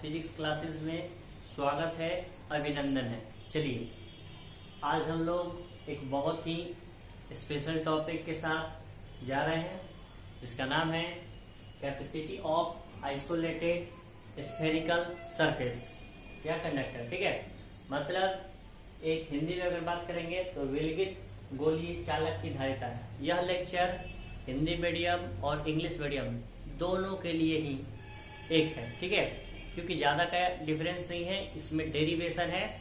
Physics classes में स्वागत है, अभिनंदन है। चलिए आज हम लोग एक बहुत ही स्पेशल टॉपिक के साथ जा रहे हैं जिसका नाम है capacity of isolated spherical surface या कंडक्टर। ठीक है, मतलब एक हिंदी में अगर बात करेंगे तो विलगित गोलीय चालक की धारिता है। यह लेक्चर हिंदी मीडियम और इंग्लिश मीडियम दोनों के लिए ही एक है। ठीक है, क्योंकि ज्यादा का डिफरेंस नहीं है, इसमें डेरिवेशन है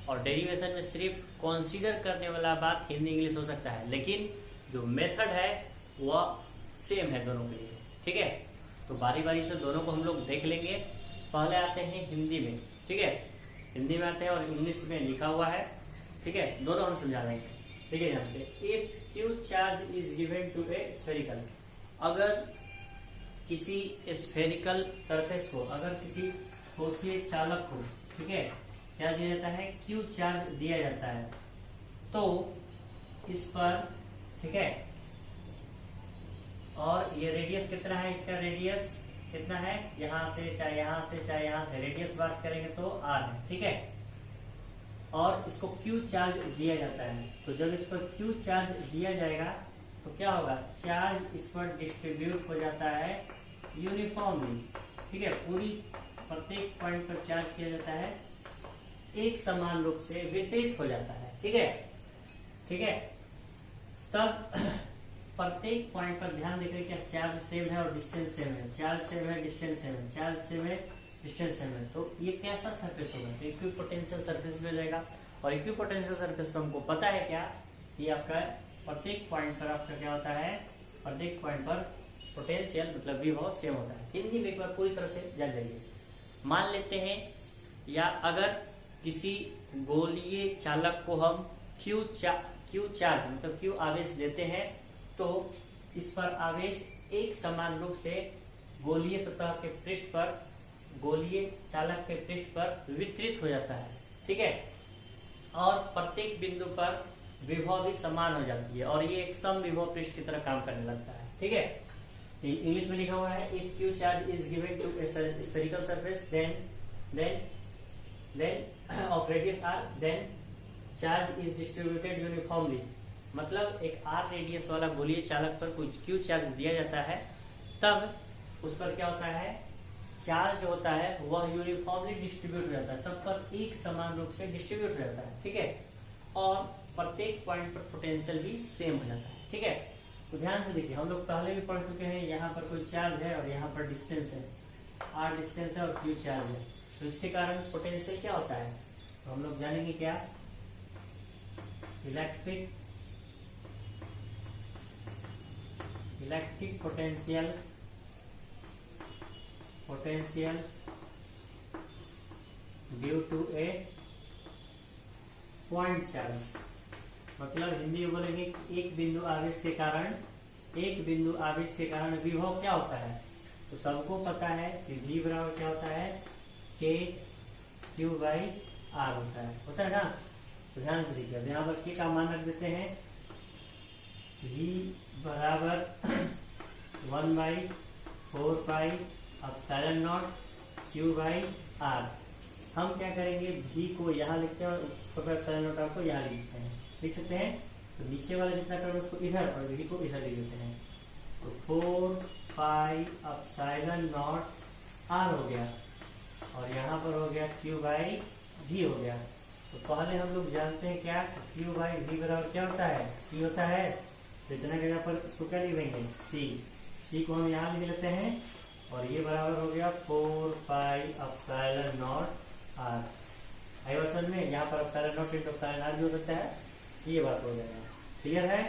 और डेरिवेशन में सिर्फ कंसीडर करने वाला बात हिंदी इंग्लिश हो सकता है, लेकिन जो मेथड है वह सेम है दोनों के लिए। ठीक है, तो बारी बारी से दोनों को हम लोग देख लेंगे। पहले आते हैं हिंदी में। ठीक है, हिंदी में आते हैं और इंग्लिश में लिखा हुआ है। ठीक है, दोनों हम समझा देंगे। ठीक है, ध्यान से। If Q charge is given to a spherical, अगर किसी स्फेरिकल सरफेस को, अगर किसी ठोसीय चालक को, ठीक है, क्या दिया जाता है, क्यू चार्ज दिया जाता है, तो इस पर, ठीक है, और ये रेडियस कितना है, इसका रेडियस कितना है, यहां से चाहे यहां से चाहे यहां से, रेडियस बात करेंगे तो आर है। ठीक है, और इसको क्यू चार्ज दिया जाता है, तो जब इस पर क्यू चार्ज दिया जाएगा तो क्या होगा, चार्ज इस पर डिस्ट्रीब्यूट हो जाता है यूनिफॉर्मली। ठीक है, पूरी प्रत्येक पॉइंट पर चार्ज किया जाता है, एक समान रूप से वितरित हो जाता है। ठीक है, ठीक है, तब प्रत्येक पॉइंट पर ध्यान देकर क्या चार्ज सेम है और डिस्टेंस सेम है, चार्ज सेम है, डिस्टेंस सेम है, चार्ज सेम है, डिस्टेंस सेम है, तो ये कैसा सरफेस होगा, तो इक्विपोटेंशियल सरफेस में जाएगा। और इक्विपोटेंशियल सरफेस पर हमको पता है क्या, कि आपका प्रत्येक पॉइंट पर आपका क्या होता है, प्रत्येक पॉइंट पर पोटेंशियल मतलब विभव सेम होता है। हिंदी में एक बार पूरी तरह से जान जाइए। मान लेते हैं, या अगर किसी गोलीय चालक को हम क्यू चार्ज मतलब क्यू आवेश देते हैं, तो इस पर आवेश एक समान रूप से गोलीय सतह के पृष्ठ पर, गोलीय चालक के पृष्ठ पर वितरित हो जाता है। ठीक है, और प्रत्येक बिंदु पर विभव भी समान हो जाती है और ये एक सम विभव पृष्ठ की तरह काम करने लगता है। ठीक है, इंग्लिश में लिखा हुआ है, if Q charge is given to a spherical surface then of radius R, then charge is distributed uniformly. मतलब एक आर रेडियस वाला गोलीय चालक पर कोई क्यू चार्ज दिया जाता है, तब उस पर क्या होता है, चार्ज जो होता है वह यूनिफॉर्मली डिस्ट्रीब्यूट हो जाता है, सब पर एक समान रूप से डिस्ट्रीब्यूट हो जाता है। ठीक है, और प्रत्येक पॉइंट पर पोटेंशियल भी सेम हो जाता है। ठीक है, तो ध्यान से देखिए, हम लोग पहले भी पढ़ चुके हैं, यहाँ पर कोई चार्ज है और यहाँ पर डिस्टेंस है, आर डिस्टेंस है और क्यू चार्ज है, तो इसके कारण पोटेंशियल क्या होता है, तो हम लोग जानेंगे क्या, electric potential due to a point charge. मतलब हिंदी में बोलेंगे कि एक बिंदु आवेश के कारण विभव क्या होता है, तो सबको पता है कि V बराबर क्या होता है, K Q बाई R होता है ना। तो ध्यान से देखिए, यहाँ पर K का मान रख देते हैं, V बराबर 1/4 pi epsilon not Q by R। हम क्या करेंगे, V को यहाँ लिखते हैं और एप्सिलॉन नॉट R को यहाँ लिख सकते हैं, तो नीचे वाला जितना टर्म उसको इधर और V को इधर लिख देते हैं, तो 4 पाई एप्सिलॉन नॉट R हो गया और यहाँ पर हो गया Q बाई V हो गया। तो पहले हम लोग जानते हैं क्या, Q बाई V बराबर क्या होता है, C होता है, तो इतना के यहाँ पर इसको क्या लिख देंगे, C को हम यहाँ लिख लेते हैं और ये बराबर हो गया 4 पाई एप्सिलॉन नॉट R। आई बात में, यहाँ पर epsilon not into epsilon R भी हो सकता है, ये बात हो जाएगा। क्लियर है,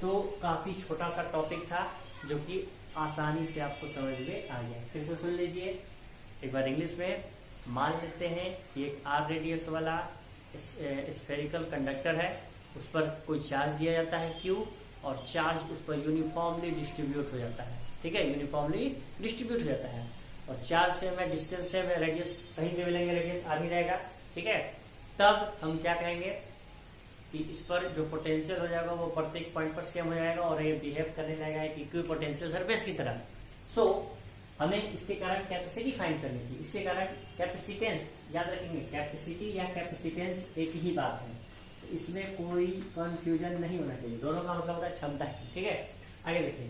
तो काफी छोटा सा टॉपिक था जो कि आसानी से आपको समझ में आ गया। फिर से सुन लीजिए एक बार इंग्लिश में। मान लेते हैं कि एक आर रेडियस वाला स्फेरिकल कंडक्टर है, उस पर कोई चार्ज दिया जाता है Q, और चार्ज उस पर यूनिफॉर्मली डिस्ट्रीब्यूट हो जाता है। ठीक है, यूनिफॉर्मली डिस्ट्रीब्यूट हो जाता है और चार्ज सेम है, डिस्टेंस सेम है, रेडियस कहीं से मिलेंगे, रेडियस आर ही रहेगा। ठीक है, तब हम क्या कहेंगे कि इस पर जो पोटेंशियल हो जाएगा वो प्रत्येक पॉइंट पर सेम हो जाएगा और ये बिहेव करने लगेगा एक इक्विपोटेंशियल सरफेस की तरह। सो हमें इसके कारण कैपेसिटी फाइंड करनी थी। इसके कारण कैपेसिटेंस, याद रखेंगे कैपेसिटी या कैपेसिटेंस एक ही बात है, तो इसमें कोई कंफ्यूजन नहीं होना चाहिए, दोनों का मतलब होता है क्षमता है। ठीक है, आगे देखिए।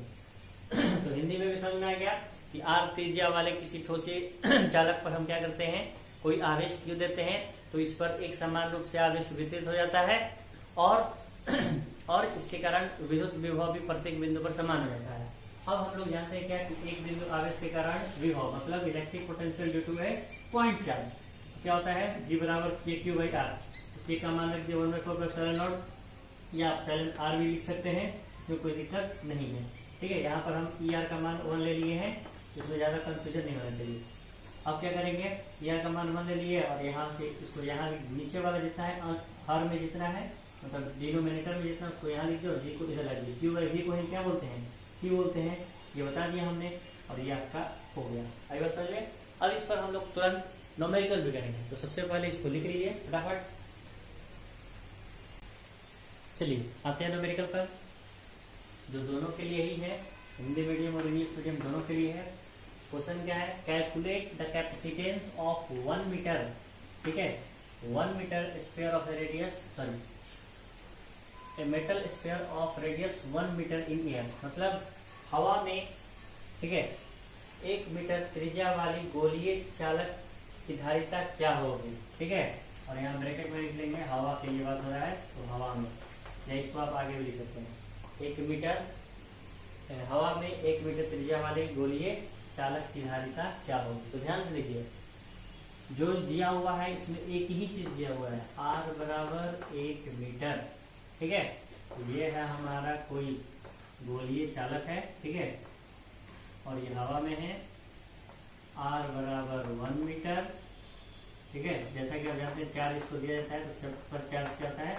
तो हिंदी में भी समझ में आ गया कि आर त्रिज्या वाले किसी ठोसे चालक पर हम क्या करते हैं, कोई आवेश क्यों देते हैं, तो इस पर एक समान रूप से आवेश वितरित हो जाता है और इसके कारण विद्युत विभव भी प्रत्येक बिंदु पर समान हो जाता है। अब हम लोग जानते हैं क्या कि एक बिंदु आवेश के कारण विभव मतलब इलेक्ट्रिक पोटेंशियल ड्यू टू है पॉइंट चार्ज, क्या होता है V बराबर KQ/R। K का मान रख दिया 1/4 या आप एप्सिलॉन R भी लिख सकते हैं, इसमें कोई दिक्कत नहीं है। ठीक है, यहाँ पर हम ER का मान 1 ले लिए हैं, इसमें ज्यादा कंफ्यूजन नहीं होना चाहिए। अब क्या करेंगे, ER का मान 1 ले लिए और यहाँ से इसको यहाँ नीचे वाला जितना है हर में जितना है मतलब डिनोमिनेटर में जितना उसको यहाँ लिख दो, जी को इधर लग दिए। Q/V को क्या बोलते हैं, C बोलते हैं, ये बता दिया हमने और ये आपका हो गया। आई बात समझ में। अब इस पर हम लोग तुरंत न्यूमेरिकल भी करेंगे, तो सबसे पहले इसको लिख लीजिए फटाफट। चलिए आते हैं न्यूमेरिकल पर, जो दोनों के लिए ही है, हिंदी मीडियम और इंग्लिश मीडियम दोनों के लिए है। क्वेश्चन क्या है, calculate the capacitance of 1 metre. ठीक है, 1 metre square of radius, sorry a metal sphere of radius 1 metre in air, मतलब हवा में, ठीक है, 1 मीटर त्रिज्या वाली गोलीय चालक की धारिता क्या होगी। ठीक है, और यहाँ ब्रैकेट में लिख लेंगे हवा के लिए बात हो रहा है, तो हवा में, या इसको आप आगे भी लिख सकते हैं, 1 मीटर हवा में 1 मीटर त्रिज्या वाली गोलीय चालक की धारिता क्या होगी। तो ध्यान से देखिए, जो दिया हुआ है इसमें एक ही चीज दिया हुआ है, R बराबर 1 मीटर। ठीक है, तो ये है हमारा कोई गोलीय चालक है। ठीक है, और ये हवा में है, R बराबर 1 मीटर। ठीक है, जैसा कि आप जानते हैं चार्ज इसको दिया जाता है तो सब पर चार्ज क्या होता है,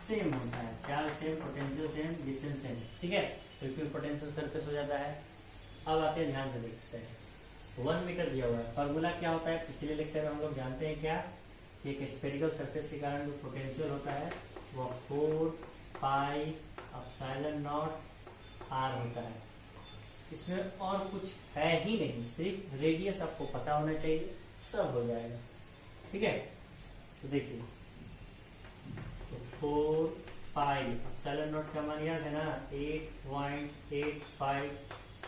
सेम होता है, charge same, potential same, distance same. ठीक है, तो इक्विपोटेंशियल सरफेस हो जाता है। अब आते हैं, ध्यान से देखते हैं, 1 मीटर दिया हुआ है, फॉर्मूला क्या होता है पिछले लेक्चर में हम लोग जानते हैं क्या, कि एक स्फेरिकल सरफेस के कारण जो पोटेंशियल होता है वो 4 पाई एप्सिलॉन नॉट R होता है। इसमें और कुछ है ही नहीं, सिर्फ रेडियस आपको पता होना चाहिए, सब हो जाएगा। ठीक है, तो देखिए, तो 4 पाई एप्सिलॉन नॉट का मान याद है ना, 8.85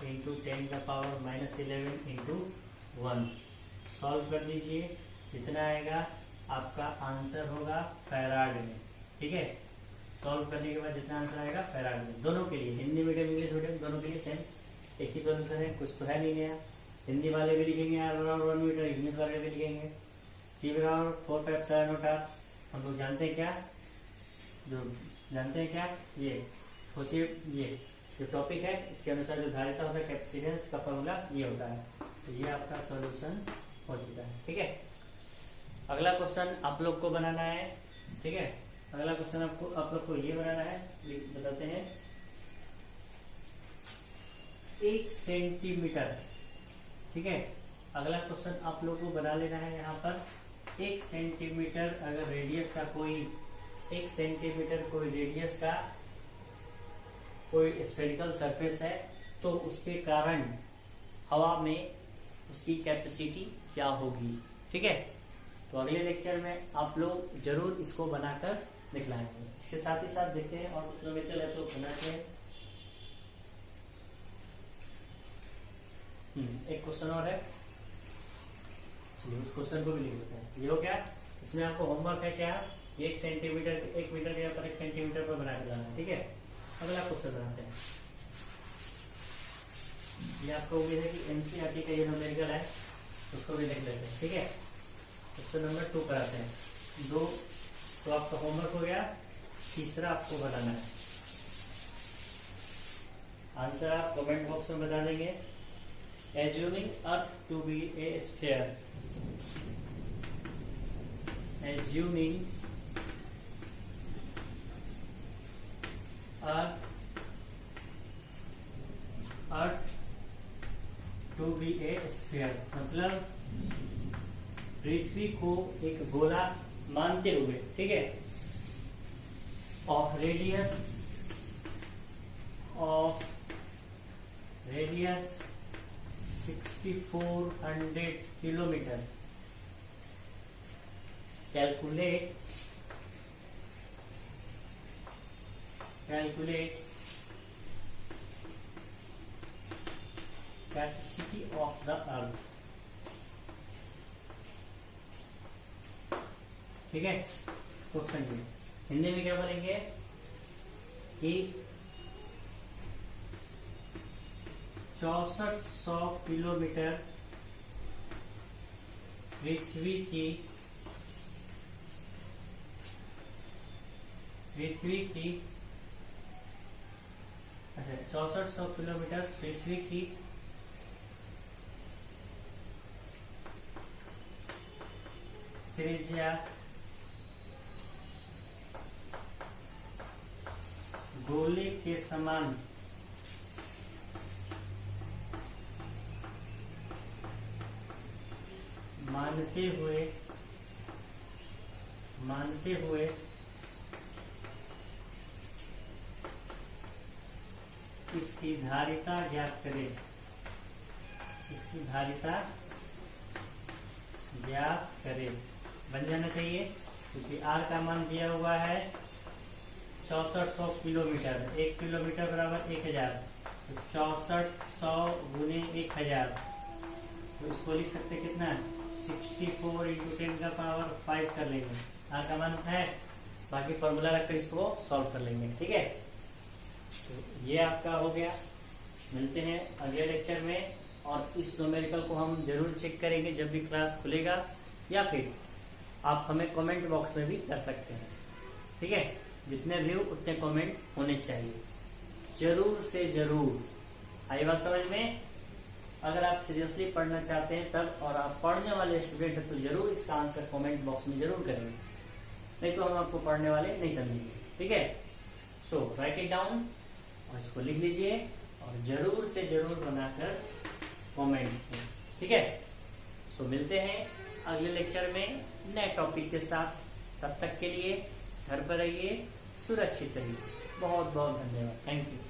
इंटू 10⁻11 इंटू 1। सॉल्व कर दीजिए, कितना आएगा, आपका आंसर होगा फैराड में। ठीक है, सॉल्व करने के बाद जितना आंसर आएगा फैराड में, दोनों के लिए, हिंदी मीडियम इंग्लिश मीडियम दोनों के लिए सेम एक ही सोल्यूशन है, कुछ तो है नहीं नया। हिंदी वाले भी लिखेंगे R बराबर 1 मीटर, इंग्लिश वाले भी लिखेंगे C बराबर 4 पाई एप्सिलॉन नॉट R। हम लोग जानते हैं क्या, जो जानते हैं क्या, ये सोचिए, ये जो टॉपिक है इसके अनुसार जो धारिता होता है कैपेसिटेंस का फॉर्मूला ये होता है। तो ये आपका सॉल्यूशन हो चुका है। ठीक है, अगला क्वेश्चन आप लोग को बनाना है। ठीक है, अगला क्वेश्चन आप लोग को ये बनाना है, बताते हैं, 1 सेंटीमीटर। ठीक है, अगला क्वेश्चन आप लोग को बना लेना है, यहाँ पर 1 सेंटीमीटर अगर रेडियस का कोई 1 सेंटीमीटर कोई रेडियस का कोई स्फेरिकल सरफेस है, तो उसके कारण हवा में उसकी कैपेसिटी क्या होगी। ठीक है, तो अगले लेक्चर में आप लोग जरूर इसको बनाकर दिखलाएंगे। इसके साथ ही साथ देखते हैं और कुछ न्यूमेरिकल है तो बनाते हैं। एक क्वेश्चन और है, चलिए उस क्वेश्चन को भी लिख देते हैं। ये हो गया, इसमें आपको होमवर्क है क्या, 1 सेंटीमीटर 1 मीटर के ऊपर 1 सेंटीमीटर पर बना के लाना है। ठीक है, अगला क्वेश्चन बनाते हैं। ये आपको उम्मीद है कि एनसीईआरटी का ये न्यूमेरिकल है, उसको भी देख लेते हैं। ठीक है, क्वेश्चन नंबर 2 कराते हैं। 2 तो आपका होमवर्क हो गया, तीसरा आपको बनाना है। आंसर आप कमेंट बॉक्स में बता देंगे। Assuming Earth to be a sphere, assuming Earth to be a sphere, मतलब पृथ्वी को एक गोला मानते हुए, ठीक है, of radius 6400 kilometre. Calculate capacity of the earth. ठीक है, क्वेश्चन भी हिंदी में क्या बोलेंगे कि 6400 किलोमीटर पृथ्वी की 6400 किलोमीटर पृथ्वी की त्रिज्या गोले के समान मानते हुए इसकी धारिता ज्ञात करें। बन जाना चाहिए, क्योंकि आर का मान दिया हुआ है 6400 किलोमीटर। 1 किलोमीटर बराबर 1000, तो 6400 गुने 1000, तो इसको लिख सकते कितना 64 इंटू 10 का पावर 5 कर लेंगे। आर का मान है, बाकी फॉर्मूला रखकर इसको सॉल्व कर लेंगे। ठीक है, तो ये आपका हो गया। मिलते हैं अगले लेक्चर में, और इस न्यूमेरिकल को हम जरूर चेक करेंगे जब भी क्लास खुलेगा, या फिर आप हमें कमेंट बॉक्स में भी कर सकते हैं। ठीक है, जितने व्यू उतने कमेंट होने चाहिए, जरूर से जरूर। आई बात समझ में? अगर आप सीरियसली पढ़ना चाहते हैं तब, और आप पढ़ने वाले स्टूडेंट हैं, तो जरूर इसका आंसर कमेंट बॉक्स में जरूर करेंगे, नहीं तो हम आपको पढ़ने वाले नहीं समझेंगे। ठीक है, सो राइट इट डाउन और इसको लिख लीजिए, और जरूर से जरूर बनाकर कमेंट करें। ठीक है, सो मिलते हैं अगले लेक्चर में नए टॉपिक के साथ। तब तक के लिए घर पर रहिए, सुरक्षित रहिए। बहुत बहुत धन्यवाद। Thank you.